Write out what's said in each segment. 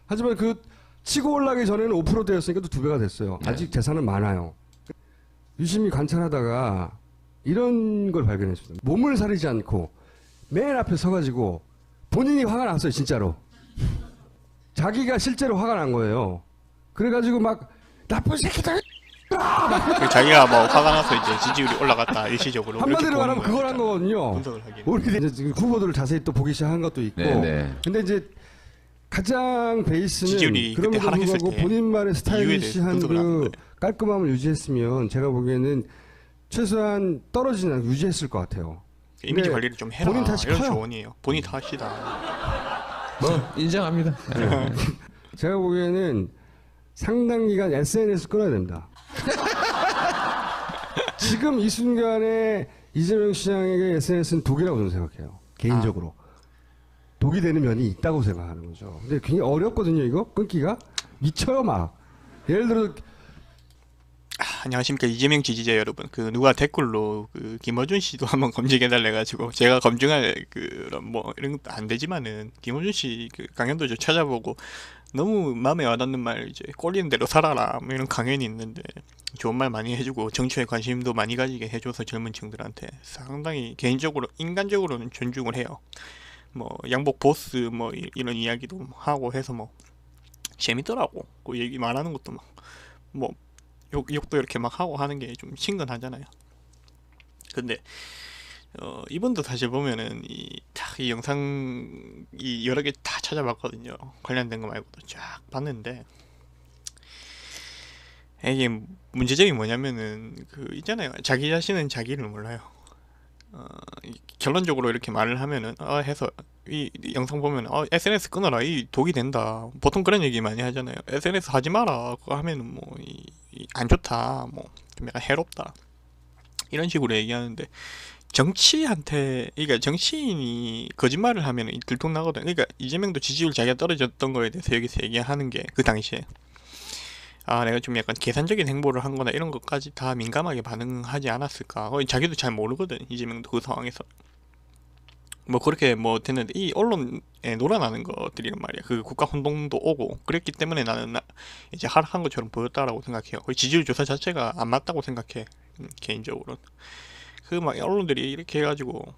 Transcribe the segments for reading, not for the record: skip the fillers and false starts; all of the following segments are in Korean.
하지만 그 치고 올라가기 전에는 5%대였으니까 또 2배가 됐어요. 아직 재산은 많아요. 유심히 관찰하다가 이런 걸 발견했습니다. 몸을 사리지 않고 맨 앞에 서가지고 본인이 화가 났어요, 진짜로. 자기가 실제로 화가 난 거예요. 그래가지고 막 나쁜 새끼들. 자기가 뭐 화가 나서 이제 지지율이 올라갔다 일시적으로. 한마디로 말하면 그걸 한 거거든요. 분석을 하긴. 우리 이제 지금 후보들을 자세히 또 보기 시작한 것도 있고. 네네. 근데 이제 가장 베이스는 지지율이 그때 그럼에도 하락했을 불구하고 때 본인만의 스타일리시한 분석을 그 하는데. 깔끔함을 유지했으면 제가 보기에는 최소한 떨어지지 않고 유지했을 것 같아요. 이미지 근데 관리를 좀 해라. 본인 탓이 이런 커요. 조언이에요. 본인 탓이다. 뭐 인정합니다. 제가 보기에는 상당 기간 SNS 끊어야 됩니다. 지금 이 순간에 이재명 시장에게 SNS는 독이라고 저는 생각해요. 개인적으로. 독이 되는 면이 있다고 생각하는 거죠. 근데 굉장히 어렵거든요, 이거? 끊기가? 미쳐요, 막. 예를 들어, 안녕하십니까 이재명 지지자 여러분. 그 누가 댓글로 그 김어준 씨도 한번 검증해달래 가지고 제가 검증할 그런 뭐 이런 것도 안 되지만은 김어준 씨 그 강연도 좀 찾아보고 너무 마음에 와닿는 말 이제 꼴리는 대로 살아라 뭐 이런 강연이 있는데 좋은 말 많이 해주고 정치에 관심도 많이 가지게 해줘서 젊은 층들한테 상당히 개인적으로 인간적으로는 존중을 해요. 뭐 양복 보스 뭐 이런 이야기도 하고 해서 뭐 재밌더라고. 그 얘기 말하는 것도 뭐 욕도 이렇게 막 하고 하는 게 좀 친근하잖아요. 근데 이분도 사실 보면은 이 영상 이 여러 개 다 찾아봤거든요. 관련된 거 말고도 쫙 봤는데 이게 문제점이 뭐냐면은 그 있잖아요. 자기 자신은 자기를 몰라요. 결론적으로 이렇게 말을 하면은 해서 이 영상 보면 SNS 끊어라 이 독이 된다 보통 그런 얘기 많이 하잖아요. SNS 하지 마라 그거 하면은 뭐 안 좋다 뭐 좀 약간 해롭다 이런 식으로 얘기하는데 정치한테 그러니까 정치인이 거짓말을 하면은 들통나거든. 그러니까 이재명도 지지율 자기가 떨어졌던 거에 대해서 여기서 얘기하는 게 그 당시에 내가 좀 약간 계산적인 행보를 한 거나 이런 것까지 다 민감하게 반응하지 않았을까. 자기도 잘 모르거든 이재명도 그 상황에서. 뭐 그렇게 뭐 됐는데 이 언론에 놀아나는 것들이란 말이야. 그 국가 혼동도 오고 그랬기 때문에 나는 이제 하락한 것처럼 보였다라고 생각해요. 거의 지지율 조사 자체가 안 맞다고 생각해. 개인적으로는. 그 막 언론들이 이렇게 해가지고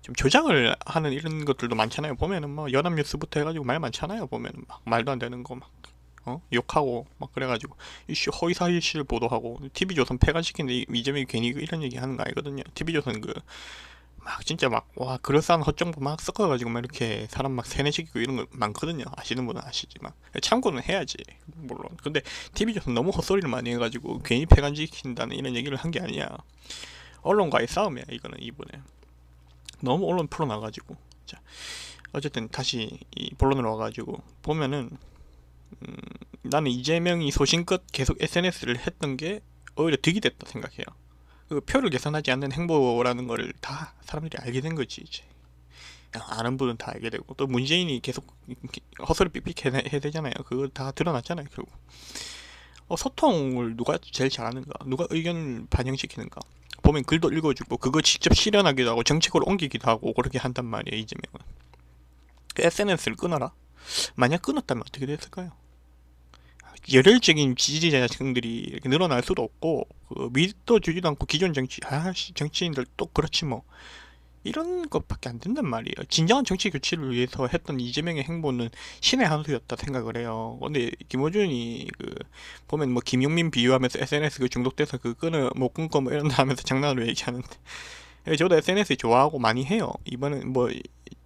좀 조작을 하는 이런 것들도 많잖아요. 보면은 뭐 연합뉴스부터 해가지고 말 많잖아요. 보면은 막 말도 안 되는 거 막 욕하고 막 그래가지고 이슈 허위사실 보도하고 TV조선 폐간시키는데 이재명이 괜히 이런 얘기 하는 거 아니거든요. TV조선 막 진짜 막 와 그럴싸한 헛정보 막 섞어가지고 막 이렇게 사람 막 세뇌시키고 이런 거 많거든요. 아시는 분은 아시지만 참고는 해야지 물론. 근데 TV조선 너무 헛소리를 많이 해가지고 괜히 폐간시킨다는 이런 얘기를 한 게 아니야. 언론과의 싸움이야 이거는. 이번에 너무 언론 풀어놔가지고. 자 어쨌든 다시 이 본론으로 와가지고 보면은 나는 이재명이 소신껏 계속 SNS를 했던 게 오히려 득이 됐다 생각해요. 그 표를 계산하지 않는 행보라는 거를 다 사람들이 알게 된 거지 이제. 아는 분은 다 알게 되고 또 문재인이 계속 헛소리 삑삑 해야 되잖아요. 그거 다 드러났잖아요 결국. 소통을 누가 제일 잘하는가, 누가 의견을 반영시키는가 보면 글도 읽어주고 그거 직접 실현하기도 하고 정책으로 옮기기도 하고 그렇게 한단 말이에요 이재명은. 그 SNS를 끊어라? 만약 끊었다면 어떻게 됐을까요? 열혈적인 지지자층들이 이렇게 늘어날 수도 없고 믿어주지도 않고 기존 정치인들 또 그렇지 뭐 이런 것밖에 안 된단 말이에요. 진정한 정치 교체를 위해서 했던 이재명의 행보는 신의 한 수였다 생각을 해요. 근데 김어준이 보면 뭐 김용민 비유하면서 SNS 중독돼서 못 끊고 뭐 이런다 하면서 장난으로 얘기하는데 저도 SNS 좋아하고 많이 해요. 이번엔 뭐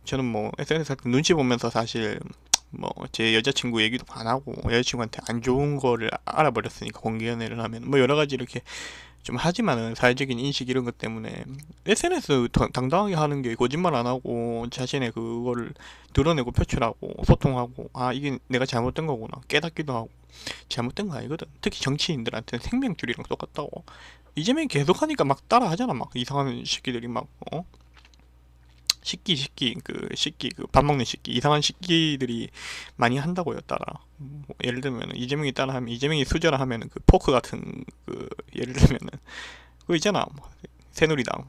저는 뭐 SNS 할 때 눈치 보면서 사실 뭐 제 여자친구 얘기도 안 하고 여자친구한테 안 좋은 거를 알아버렸으니까 공개 연애를 하면 뭐 여러 가지 이렇게 좀 하지만은 사회적인 인식 이런 것 때문에 SNS 당당하게 하는 게 거짓말 안 하고 자신의 그거를 드러내고 표출하고 소통하고 이게 내가 잘못된 거구나 깨닫기도 하고 잘못된 거 아니거든. 특히 정치인들한테는 생명줄이랑 똑같다고. 이재명이 계속 하니까 막 따라 하잖아. 막 이상한 새끼들이 막 식기 밥 먹는 식기 이상한 식기들이 많이 한다고요 따라. 뭐 예를 들면 이재명이 따라하면 이재명이 수저라 하면은 그 포크 같은 예를 들면은 그거 있잖아 뭐, 새누리당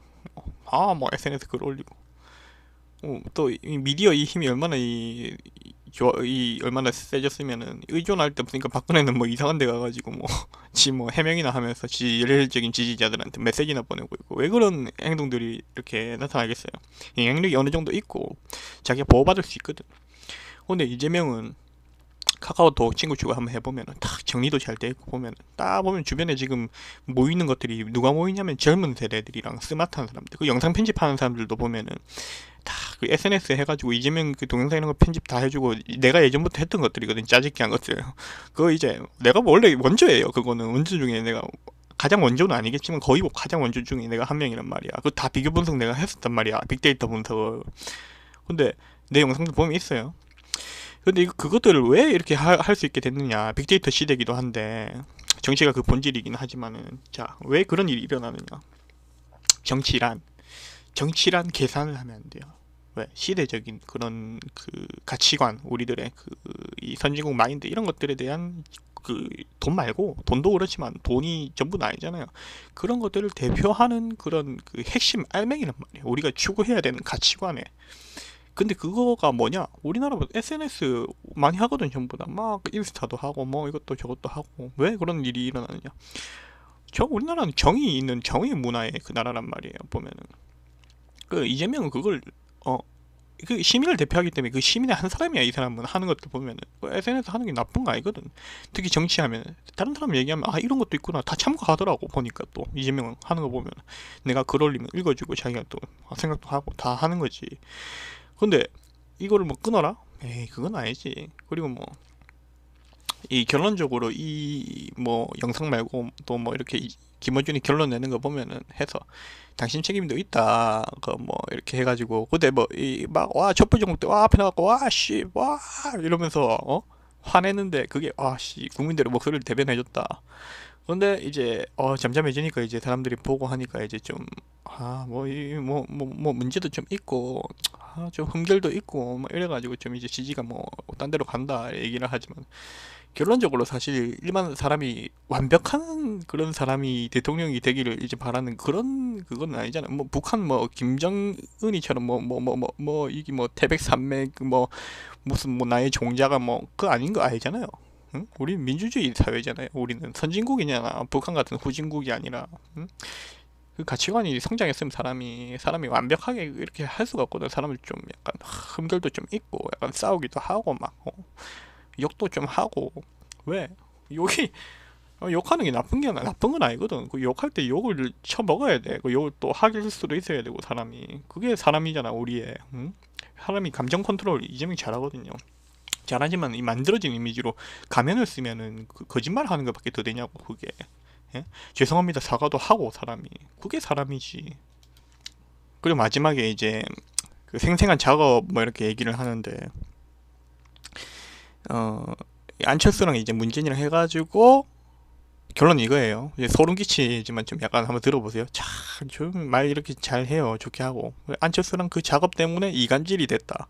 뭐 SNS 글 올리고 또 이 미디어 이 힘이 얼마나 이 얼마나 세졌으면은 의존할 데 없으니까 박근혜는 뭐 이상한 데 가가지고 뭐 지 뭐 해명이나 하면서 지 일률적인 지지자들한테 메시지나 보내고 있고 왜 그런 행동들이 이렇게 나타나겠어요. 영향력이 어느 정도 있고 자기가 보호받을 수 있거든. 근데 이재명은 카카오톡 친구 추가 한번 해보면은 딱 정리도 잘 돼 있고 보면은 딱 보면 주변에 지금 모이는 것들이 누가 모이냐면 젊은 세대들이랑 스마트한 사람들 그 영상 편집하는 사람들도 보면은 다 그 SNS 해가지고 이재명 그 동영상 이런 거 편집 다 해주고 내가 예전부터 했던 것들이거든. 짜집기 한 것들 그거 이제 내가 원래 원조예요. 그거는 원조 중에 내가 가장 원조는 아니겠지만 거의 뭐 가장 원조 중에 내가 한 명이란 말이야. 그거 다 비교 분석 내가 했었단 말이야. 빅데이터 분석을. 근데 내 영상도 보면 있어요. 근데 그것들을 왜 이렇게 할 수 있게 됐느냐. 빅데이터 시대이기도 한데 정치가 그 본질이긴 하지만은 자, 왜 그런 일이 일어나느냐. 정치란 계산을 하면 안 돼요. 왜? 시대적인 그런 그 가치관, 우리들의 그 이 선진국 마인드 이런 것들에 대한 그 돈 말고 돈도 그렇지만 돈이 전부는 아니잖아요. 그런 것들을 대표하는 그런 그 핵심 알맹이란 말이에요. 우리가 추구해야 되는 가치관에. 근데 그거가 뭐냐? 우리나라 SNS 많이 하거든 전부 다. 막 인스타도 하고 뭐 이것도 저것도 하고. 왜 그런 일이 일어나느냐? 우리나라는 정이 있는 정의 문화의 그 나라란 말이에요. 보면은 그 이재명은 그걸 그 시민을 대표하기 때문에 그 시민의 한 사람이야. 이 사람은 하는 것들 보면은 SNS 하는 게 나쁜 거 아니거든. 특히 정치하면 다른 사람 얘기하면 아 이런 것도 있구나 다 참고하더라고. 보니까 또 이재명 하는 거 보면 내가 글 올리면 읽어주고 자기가 또 생각도 하고 다 하는 거지. 근데 이거를 뭐 끊어라? 에이 그건 아니지. 그리고 뭐 이 결론적으로 이 뭐 영상 말고 또 뭐 이렇게 김어준이 결론 내는 거 보면은 해서 당신 책임도 있다. 그 뭐 이렇게 해가지고 근데 뭐 이 막 와 촛불 정부 때 와 앞에 나가고 와 씨 와 이러면서 화내는데 그게 와 씨 국민들의 목소리를 대변해줬다. 근데 이제 잠잠해지니까 이제 사람들이 보고 하니까 이제 좀 뭐 이 뭐 문제도 좀 있고 좀 흠결도 있고 뭐 이래가지고 좀 이제 지지가 뭐 딴 데로 간다 얘기를 하지만 결론적으로 사실 일반 사람이 완벽한 그런 사람이 대통령이 되기를 이제 바라는 그런 그건 아니잖아. 뭐 북한 뭐 김정은이처럼 뭐 이게 뭐 태백산맥 뭐 무슨 뭐 나의 종자가 뭐 그거 아닌 거 아니잖아요. 응? 우리 민주주의 사회잖아요. 우리는 선진국이잖아. 북한 같은 후진국이 아니라. 응? 그 가치관이 성장했으면 사람이 완벽하게 이렇게 할 수가 없거든. 사람을 좀 약간 흠결도 좀 있고 약간 싸우기도 하고 막 욕도 좀 하고 왜 욕이 욕하는 게 나쁜 건 아니거든. 그 욕할 때 욕을 쳐 먹어야 돼. 그 욕을 또 할 수도 있어야 되고 사람이 그게 사람이잖아 우리의. 응? 사람이 감정 컨트롤 이재명이 잘하거든요. 잘하지만 이 만들어진 이미지로 가면을 쓰면은 그 거짓말 하는 것밖에 더 되냐고 그게. 예? 죄송합니다 사과도 하고 사람이 그게 사람이지. 그리고 마지막에 이제 그 생생한 작업 뭐 이렇게 얘기를 하는데 안철수랑 이제 문재인이랑 해가지고 결론 이거예요. 이제 소름 끼치지만 좀 약간 한번 들어보세요. 참, 좀 말 이렇게 잘 해요. 좋게 하고. 안철수랑 그 작업 때문에 이간질이 됐다.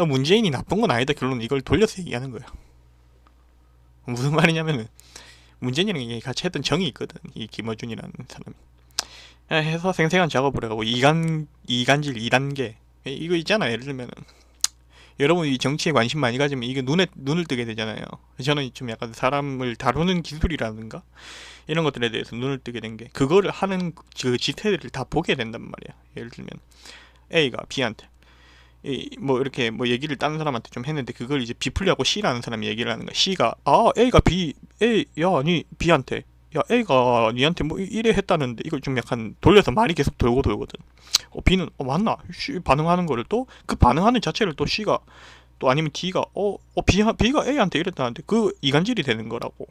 문재인이 나쁜 건 아니다. 결론 이걸 돌려서 얘기하는 거예요. 무슨 말이냐면은 문재인이랑 같이 했던 정이 있거든. 이 김어준이라는 사람이. 해서 생생한 작업을 해가고 이간질 2단계. 이거 있잖아. 예를 들면은 여러분 이 정치에 관심 많이 가지면 이게 눈을 뜨게 되잖아요. 저는 좀 약간 사람을 다루는 기술이라든가 이런 것들에 대해서 눈을 뜨게 된 게 그거를 하는 그 지태들을 다 보게 된단 말이야. 예를 들면 A가 B한테 뭐 이렇게 뭐 얘기를 다른 사람한테 좀 했는데 그걸 이제 B풀이하고 C라는 사람이 얘기를 하는 거야. C가 A가 아니 B한테 야 A가 니한테 뭐 이래 했다는데 이걸 좀 약간 돌려서 말이 계속 돌고 돌거든. B는 맞나? C 반응하는 거를 또 그 반응하는 자체를 또 C가 또 아니면 D가 B가 A한테 이랬다는데 그 이간질이 되는 거라고.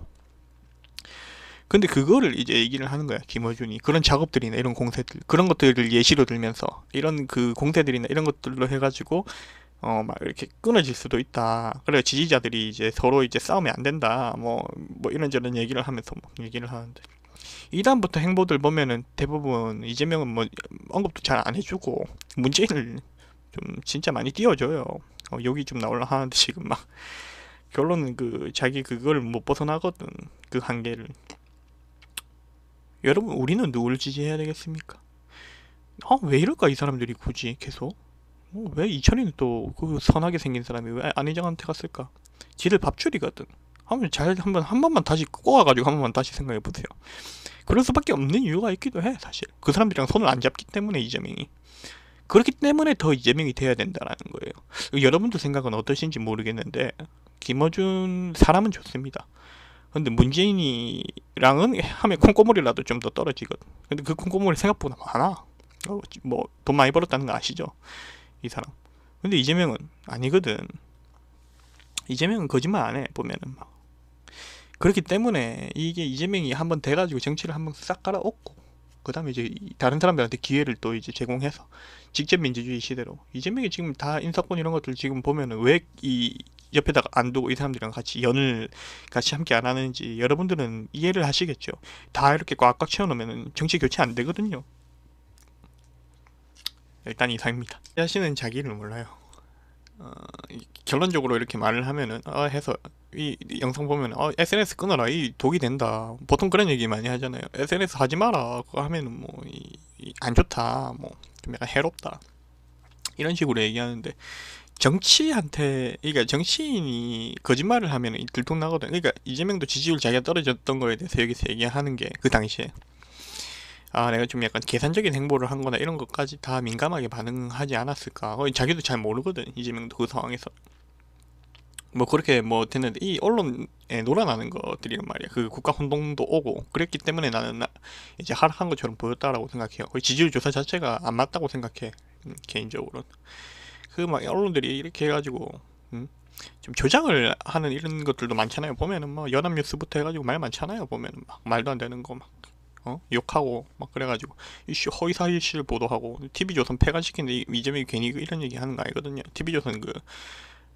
근데 그거를 이제 얘기를 하는 거야 김어준이. 그런 작업들이나 이런 공세들 그런 것들을 예시로 들면서 이런 그 공세들이나 이런 것들로 해가지고 막 이렇게 끊어질 수도 있다. 그래 지지자들이 이제 서로 이제 싸우면 안 된다. 뭐 이런저런 얘기를 하면서 얘기를 하는데 이다음부터 행보들 보면은 대부분 이재명은 뭐 언급도 잘 안 해주고 문재인을 좀 진짜 많이 띄워줘요. 여기 좀 나올라 하는데 지금 막 결론은 그 자기 그걸 못 벗어나거든. 그 한계를. 여러분 우리는 누구를 지지해야 되겠습니까? 왜 이럴까 이 사람들이 굳이 계속 왜 이철이는 또 그 선하게 생긴 사람이 왜 안희정한테 갔을까? 지들 밥줄이거든. 한번 잘 한 번만 다시 꼬아가지고 한 번만 다시 생각해 보세요. 그럴 수밖에 없는 이유가 있기도 해 사실. 그 사람들이랑 손을 안 잡기 때문에 이재명이. 그렇기 때문에 더 이재명이 돼야 된다라는 거예요. 여러분들 생각은 어떠신지 모르겠는데 김어준 사람은 좋습니다. 근데 문재인이랑은 하면 콩고물이라도 좀 더 떨어지거든. 근데 그 콩고물이 생각보다 많아. 뭐 돈 많이 벌었다는 거 아시죠? 이 사람. 근데 이재명은 아니거든. 이재명은 거짓말 안 해 보면은 막. 그렇기 때문에 이게 이재명이 한번 돼가지고 정치를 한번 싹 갈아엎고 그 다음에 이제 다른 사람들한테 기회를 또 이제 제공해서 직접 민주주의 시대로 이재명이 지금 다 인사권 이런 것들 지금 보면은 왜 이 옆에다가 안 두고 이 사람들이랑 같이 연을 같이 함께 안 하는지 여러분들은 이해를 하시겠죠. 다 이렇게 꽉꽉 채워놓으면 정치 교체 안 되거든요. 일단 이상입니다. 자신은 자기를 몰라요. 결론적으로 이렇게 말을 하면은 해서 이 영상 보면은 SNS 끊어라 이 독이 된다 보통 그런 얘기 많이 하잖아요. SNS 하지 마라 그거 하면은 뭐 안 좋다 뭐 좀 약간 해롭다 이런 식으로 얘기하는데 정치한테 그러니까 정치인이 거짓말을 하면은 들통나거든. 그러니까 이재명도 지지율 자기가 떨어졌던 거에 대해서 여기서 얘기하는 게 그 당시에 내가 좀 약간 계산적인 행보를 한 거나 이런 것까지 다 민감하게 반응하지 않았을까. 자기도 잘 모르거든, 이재명도 그 상황에서. 뭐 그렇게 뭐 됐는데 이 언론에 놀아나는 것들이란 말이야. 그 국가 혼동도 오고 그랬기 때문에 나는 이제 하락한 것처럼 보였다라고 생각해요. 거의 지지율 조사 자체가 안 맞다고 생각해. 개인적으로는. 그 막 언론들이 이렇게 해가지고 좀 조장을 하는 이런 것들도 많잖아요. 보면은 뭐 연합뉴스부터 해가지고 말 많잖아요. 보면은 막 말도 안 되는 거 막 욕하고 막 그래가지고 이슈 허위사실 보도하고 TV조선 폐간시키는데 이재명이 괜히 이런 얘기 하는 거 아니거든요. TV조선 그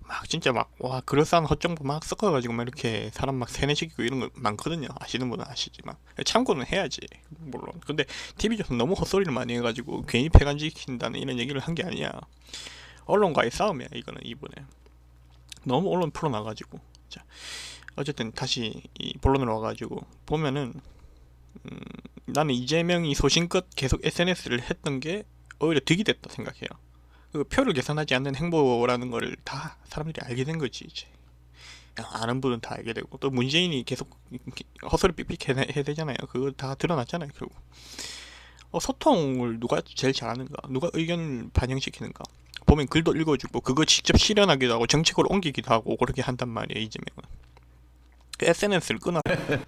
막 진짜 막 와 그럴싸한 헛정보 막 섞어가지고 막 이렇게 사람 막 세뇌시키고 이런 거 많거든요. 아시는 분은 아시지만 참고는 해야지 물론. 근데 TV조선 너무 헛소리를 많이 해가지고 괜히 폐간시킨다는 이런 얘기를 한 게 아니야. 언론과의 싸움이야 이거는. 이번에 너무 언론 풀어놔가지고. 자 어쨌든 다시 이 본론으로 와가지고 보면은 나는 이재명이 소신껏 계속 SNS를 했던 게 오히려 득이 됐다 생각해요. 그 표를 계산하지 않는 행보라는 걸 다 사람들이 알게 된 거지 이제. 아는 분은 다 알게 되고 또 문재인이 계속 헛소리 삑삑 해야 되잖아요. 그거 다 드러났잖아요 결국. 소통을 누가 제일 잘하는가, 누가 의견을 반영시키는가 보면 글도 읽어주고 그거 직접 실현하기도 하고 정책으로 옮기기도 하고 그렇게 한단 말이에요 이재명은. 그 SNS를 끊어.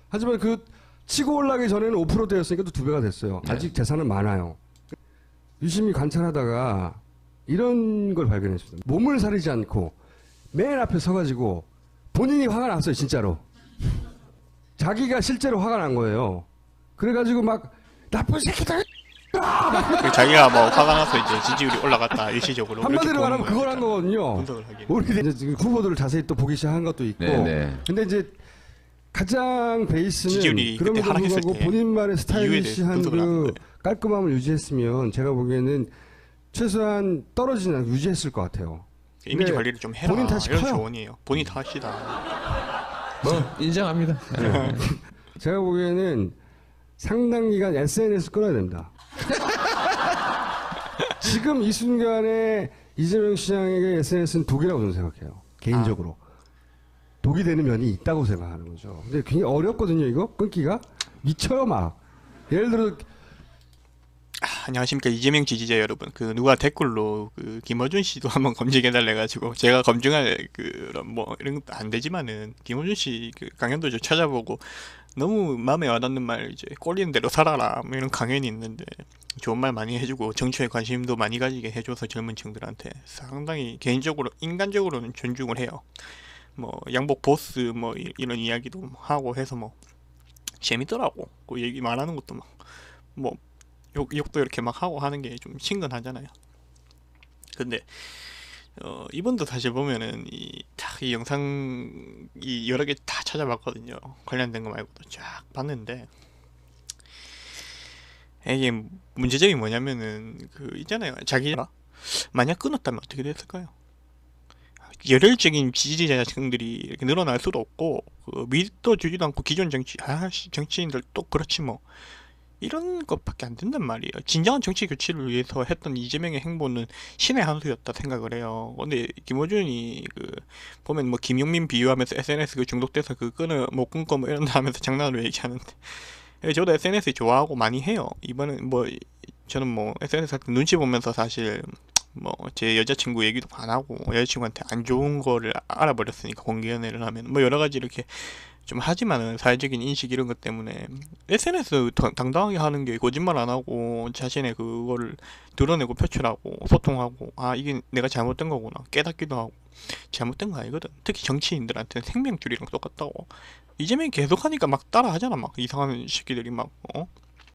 하지만 그 치고 올라가기 전에는 5%대였으니까 또 2배가 됐어요. 아직 재산은 많아요. 유심히 관찰하다가 이런 걸 발견했습니다. 몸을 사리지 않고 맨 앞에 서가지고 본인이 화가 났어요, 진짜로. 자기가 실제로 화가 난 거예요. 그래가지고 막 나쁜 새끼들. 자기가 뭐 화가 나서 이제 지지율이 올라갔다 일시적으로. 한마디로 말하면 그걸 한 거거든요. 분석을 하긴. 우리 이제 지금 후보들을 자세히 또 보기 시작한 것도 있고. 네네. 근데 이제 가장 베이스는 지지율이 그때 그럼에도 하락했을 불구하고 때 본인만의 스타일리시한 분석을 하는 그 거예요. 깔끔함을 유지했으면 제가 보기에는 최소한 떨어지지 않고 유지했을 것 같아요. 이미지 근데 관리를 좀 해라. 본인 탓이 이런 커요. 조언이에요. 본인 탓이다. 뭐 인정합니다. 네. 제가 보기에는 상당 기간 SNS 끊어야 된다. 지금 이 순간에 이재명 시장에게 SNS는 독이라고 저는 생각해요. 개인적으로. 독이 되는 면이 있다고 생각하는 거죠. 근데 굉장히 어렵거든요, 이거? 끊기가? 미쳐요, 막. 예를 들어, 안녕하십니까 이재명 지지자 여러분. 그 누가 댓글로 그 김어준 씨도 한번 검증해달래 가지고 제가 검증할 그런 뭐 이런 것도 안 되지만은 김어준 씨 그 강연도 좀 찾아보고 너무 마음에 와닿는 말 이제 꼴리는 대로 살아라 뭐 이런 강연이 있는데 좋은 말 많이 해주고 정치에 관심도 많이 가지게 해줘서 젊은 층들한테 상당히 개인적으로 인간적으로는 존중을 해요. 뭐 양복 보스 뭐 이런 이야기도 하고 해서 뭐 재밌더라고. 그 얘기 말하는 것도 막 뭐 욕도 이렇게 막 하고 하는 게 좀 친근하잖아요. 근데 이분도 사실 보면은 이 영상 이 여러 개 다 찾아봤거든요. 관련된 거 말고도 쫙 봤는데 이게 문제점이 뭐냐면은 그 있잖아요. 자기가 만약 끊었다면 어떻게 됐을까요? 열혈적인 지지자층들이 이렇게 늘어날 수도 없고 그 믿어주지도 않고 기존 정치인들 또 그렇지 뭐 이런 것밖에 안 된단 말이에요. 진정한 정치 교체를 위해서 했던 이재명의 행보는 신의 한 수였다 생각을 해요. 근데 김어준이 그 보면 뭐 김용민 비유하면서 SNS 그 중독돼서 그 끈을 못 끊고 뭐 이런다 하면서 장난으로 얘기하는데 저도 SNS 좋아하고 많이 해요. 이번엔 뭐 저는 뭐 SNS 할 때 눈치 보면서 사실 뭐 제 여자친구 얘기도 안 하고 여자친구한테 안 좋은 거를 알아버렸으니까 공개 연애를 하면 뭐 여러 가지 이렇게 좀 하지만은 사회적인 인식 이런 것 때문에 SNS 당당하게 하는 게 거짓말 안 하고 자신의 그거를 드러내고 표출하고 소통하고 아 이게 내가 잘못된 거구나 깨닫기도 하고 잘못된 거 아니거든. 특히 정치인들한테는 생명줄이랑 똑같다고. 이재명이 계속하니까 막 따라 하잖아. 막 이상한 새끼들이 막